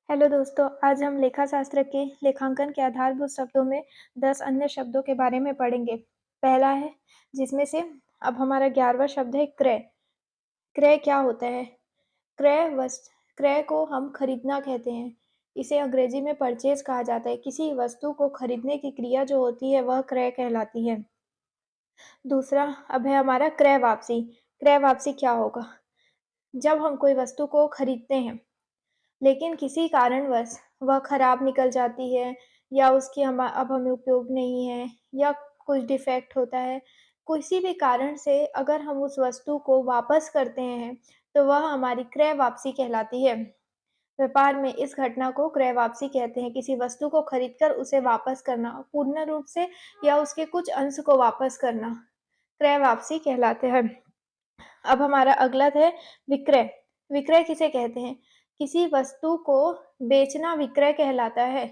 Hello दोस्तों, आज हम लेखा शास्त्र के लेखांकन के आधारभूत शब्दों में 10 अन्य शब्दों के बारे में पढ़ेंगे। पहला है जिसमें से अब हमारा 11वां शब्द है क्रय। क्रय क्या होता है? क्रय को हम खरीदना कहते हैं। इसे अंग्रेजी में परचेज कहा जाता है। किसी वस्तु को खरीदने की क्रिया जो होती है वह क्रय कहलाती है। दूसरा अब है हमारा क्रय वापसी। क्रय वापसी क्या होगा? जब हम कोई वस्तु को खरीदते हैं लेकिन किसी कारणवश वह खराब निकल जाती है या उसकी अब हमें उपयोग नहीं है या कुछ डिफेक्ट होता है, किसी भी कारण से अगर हम उस वस्तु को वापस करते हैं, तो वह हमारी क्रय वापसी कहलाती है। व्यापार में इस घटना को क्रय वापसी कहते हैं। किसी वस्तु को खरीदकर उसे वापस करना, पूर्ण रूप से या उसके कुछ अंश को वापस करना, क्रय वापसी कहलाते हैं। अब हमारा अगला है विक्रय। विक्रय किसे कहते हैं? किसी वस्तु को बेचना विक्रय कहलाता है।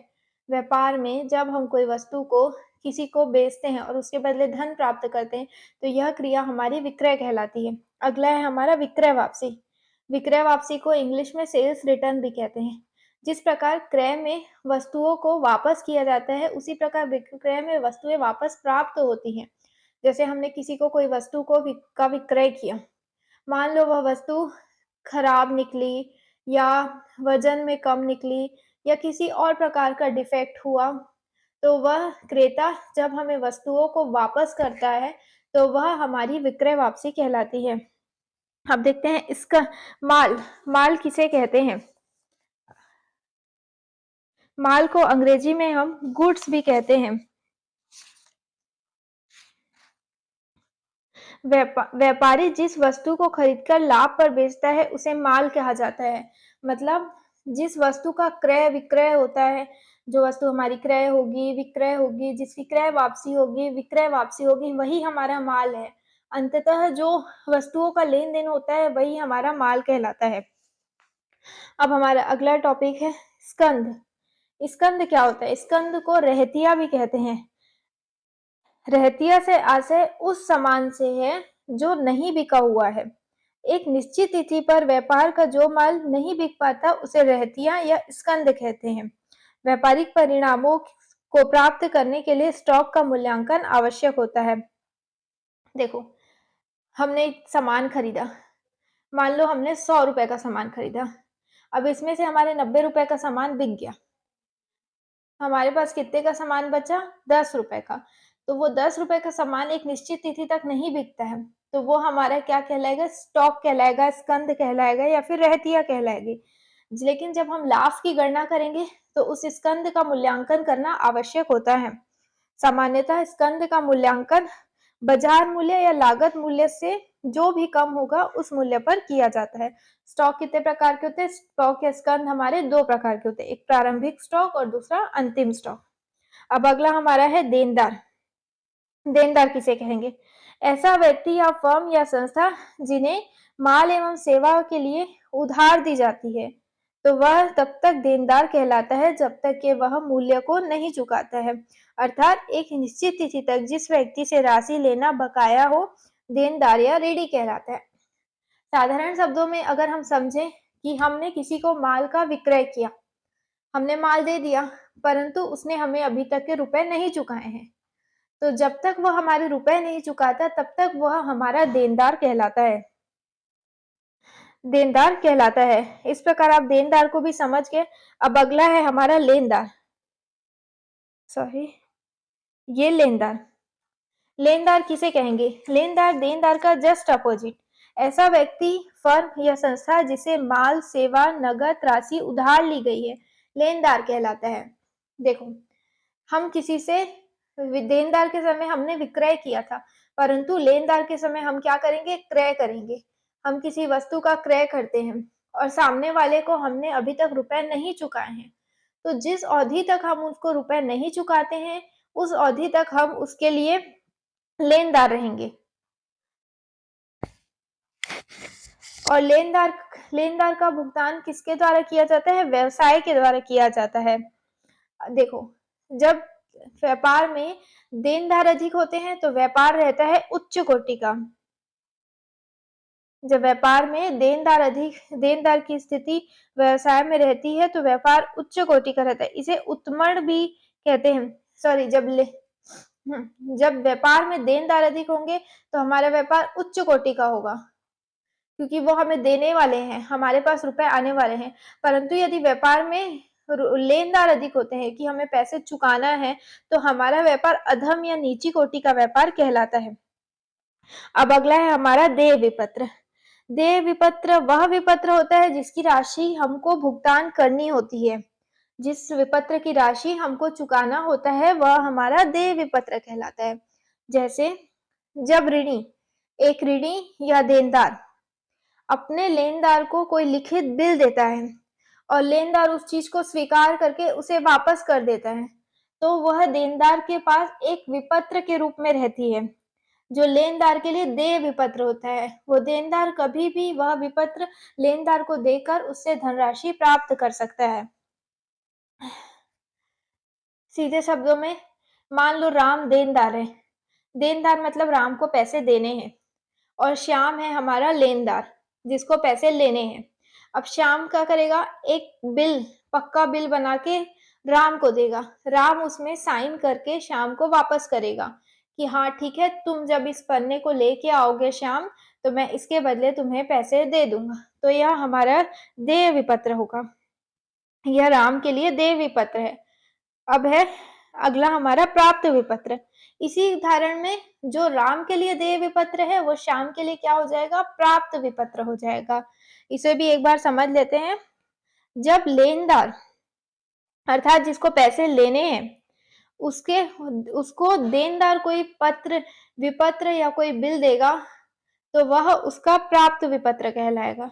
व्यापार में जब हम कोई वस्तु को किसी को बेचते हैं और उसके बदले धन प्राप्त करते हैं, तो यह क्रिया हमारी विक्रय कहलाती है। अगला है हमारा विक्रय वापसी। विक्रय वापसी को इंग्लिश में सेल्स रिटर्न भी कहते हैं। जिस प्रकार क्रय में वस्तुओं को वापस किया जाता है, उसी प्रकार विक्रय में वस्तुएं वापस प्राप्त होती हैं। जैसे हमने किसी को कोई वस्तु का विक्रय किया, मान लो वह वस्तु खराब निकली या वजन में कम निकली या किसी और प्रकार का डिफेक्ट हुआ, तो वह क्रेता जब हमें वस्तुओं को वापस करता है, तो वह हमारी विक्रय वापसी कहलाती है। अब देखते हैं इसका माल किसे कहते हैं? माल को अंग्रेजी में हम गुड्स भी कहते हैं। व्यापारी जिस वस्तु को खरीदकर लाभ पर बेचता है उसे माल कहा जाता है। मतलब जिस वस्तु का क्रय विक्रय होता है, जो वस्तु हमारी क्रय होगी, विक्रय होगी, जिसकी क्रय वापसी होगी, विक्रय वापसी होगी, वही हमारा माल है। अंततः जो वस्तुओं का लेन देन होता है वही हमारा माल कहलाता है। अब हमारा अगला टॉपिक है स्कंध। स्कंध क्या होता है? स्कंध को रहतिया भी कहते हैं। रहतिया से आशय उस सामान से है जो नहीं बिका हुआ है। एक निश्चित तिथि पर व्यापार का जो माल नहीं बिक पाता उसे रहतिया या स्कंध कहते हैं। व्यापारिक परिणामों को प्राप्त करने के लिए स्टॉक का मूल्यांकन आवश्यक होता है। देखो, हमने एक सामान खरीदा, मान लो हमने 100 रुपए का सामान खरीदा। अब इसमें से हमारे 90 रुपए का सामान बिक गया, हमारे पास कितने का सामान बचा? 10 रुपए का। तो वो 10 रुपए का सामान एक निश्चित तिथि तक नहीं बिकता है, तो वो हमारा क्या कहलाएगा? स्टॉक कहलाएगा, स्कंध कहलाएगा या फिर रहतिया कहलाएगी। लेकिन जब हम लाभ की गणना करेंगे तो उस स्कंध का मूल्यांकन करना आवश्यक होता है। सामान्यतः स्कंध का मूल्यांकन बाजार मूल्य या लागत मूल्य से जो भी कम होगा उस मूल्य पर किया जाता है। स्टॉक कितने प्रकार के होते हैं? स्टॉक या स्कंध हमारे 2 प्रकार के होते हैं, एक प्रारंभिक स्टॉक और दूसरा अंतिम स्टॉक। अब अगला हमारा है देनदार। देनदार किसे कहेंगे? ऐसा व्यक्ति या फर्म या संस्था जिन्हें माल एवं सेवा के लिए उधार दी जाती है, तो वह तब तक देनदार कहलाता है जब तक कि वह मूल्य को नहीं चुकाता है। अर्थात एक निश्चित तिथि तक जिस व्यक्ति से राशि लेना बकाया हो, देनदार या ऋणी कहलाता है। साधारण शब्दों में अगर हम समझें कि हमने किसी को माल का विक्रय किया, हमने माल दे दिया, परंतु उसने हमें अभी तक के रुपए नहीं चुकाए हैं, तो जब तक वह हमारे रुपए नहीं चुकाता तब तक वह हमारा देनदार कहलाता है। देनदार कहलाता है। इस प्रकार आप देनदार को भी समझ गए। अब अगला है हमारा लेनदार। सॉरी, ये लेनदार। लेनदार किसे कहेंगे? लेनदार देनदार का जस्ट अपोजिट। ऐसा व्यक्ति, फर्म या संस्था जिसे माल, सेवा, नगद राशि उधार ली गई है, लेनदार कहलाता है। देखो, हम किसी से देनदार के समय हमने विक्रय किया था, परंतु लेनदार के समय हम क्या करेंगे? क्रय करेंगे। हम किसी वस्तु का क्रय करते हैं और सामने वाले को हमने अभी तक रुपए नहीं चुकाए हैं, तो जिस अवधि तक हम उसको रुपए नहीं चुकाते हैं, उस अवधि तक हम उसके लिए लेनदार रहेंगे। और लेनदार का भुगतान किसके द्वारा किया जाता है? व्यवसाय के द्वारा किया जाता है। देखो, जब व्यापार में देनदार अधिक होते हैं तो व्यापार रहता है उच्च कोटि का। जब व्यापार में देनदार की स्थिति व्यवसाय में रहती है तो व्यापार उच्च कोटि का रहता है। इसे उत्तमण भी कहते हैं। सॉरी, जब व्यापार में देनदार अधिक होंगे तो हमारा व्यापार उच्च कोटि का होगा, क्योंकि वो हमें देने वाले हैं, हमारे पास रुपए आने वाले हैं। परंतु यदि व्यापार में लेनदार अधिक होते हैं कि हमें पैसे चुकाना है, तो हमारा व्यापार अधम या नीची कोटि का व्यापार कहलाता है। अब अगला है हमारा देय विपत्र। देय विपत्र वह विपत्र होता है जिसकी राशि हमको भुगतान करनी होती है। जिस विपत्र की राशि हमको चुकाना होता है वह हमारा देय विपत्र कहलाता है। जैसे जब एक ऋणी या देनदार अपने लेनदार को कोई लिखित बिल देता है और लेनदार उस चीज को स्वीकार करके उसे वापस कर देता है, तो वह देनदार के पास एक विपत्र के रूप में रहती है, जो लेनदार के लिए देय विपत्र होता है। वो देनदार कभी भी वह विपत्र लेनदार को देकर उससे धनराशि प्राप्त कर सकता है। सीधे शब्दों में मान लो राम देनदार है। देनदार मतलब राम को पैसे देने हैं और श्याम है हमारा लेनदार जिसको पैसे लेने हैं। अब श्याम क्या करेगा, एक पक्का बिल बना के राम को देगा। राम उसमें साइन करके श्याम को वापस करेगा कि हाँ ठीक है, तुम जब इस पन्ने को लेके आओगे श्याम, तो मैं इसके बदले तुम्हें पैसे दे दूंगा। तो यह हमारा देय विपत्र होगा। यह राम के लिए देय विपत्र है। अब है अगला हमारा प्राप्त विपत्र। इसी उदाहरण में जो राम के लिए देय विपत्र है वो श्याम के लिए क्या हो जाएगा, प्राप्त विपत्र हो जाएगा। इसे भी एक बार समझ लेते हैं। जब लेनदार अर्थात जिसको पैसे लेने हैं उसको देनदार कोई विपत्र या कोई बिल देगा तो वह उसका प्राप्त विपत्र कहलाएगा।